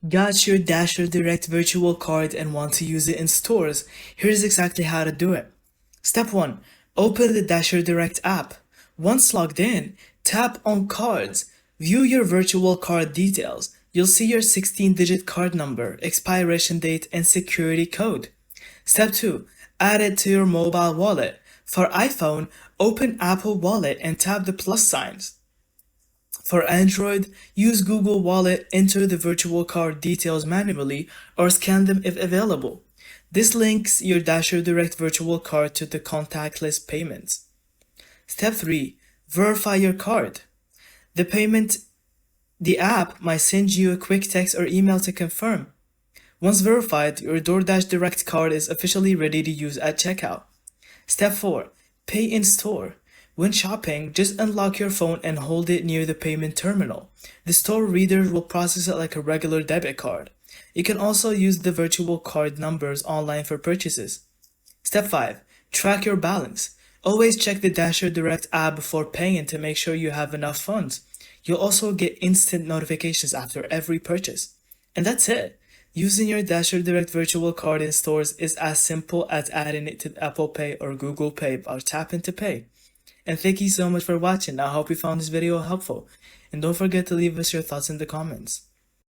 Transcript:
Got your DasherDirect Virtual Card and want to use it in stores? Here's exactly how to do it. Step 1. Open the DasherDirect app. Once logged in, tap on Cards. View your virtual card details. You'll see your 16-digit card number, expiration date, and security code. Step 2. Add it to your mobile wallet. For iPhone, open Apple Wallet and tap the plus signs. For Android, use Google Wallet, enter the virtual card details manually, or scan them if available. This links your DasherDirect virtual card to the contactless payments. Step 3. Verify your card. The app might send you a quick text or email to confirm. Once verified, your DoorDash Direct card is officially ready to use at checkout. Step 4. Pay in store. When shopping, just unlock your phone and hold it near the payment terminal. The store reader will process it like a regular debit card. You can also use the virtual card numbers online for purchases. Step 5. Track your balance. Always check the DasherDirect app before paying to make sure you have enough funds. You'll also get instant notifications after every purchase. And that's it. Using your DasherDirect virtual card in stores is as simple as adding it to Apple Pay or Google Pay or tapping to pay. And thank you so much for watching. I hope you found this video helpful. And don't forget to leave us your thoughts in the comments.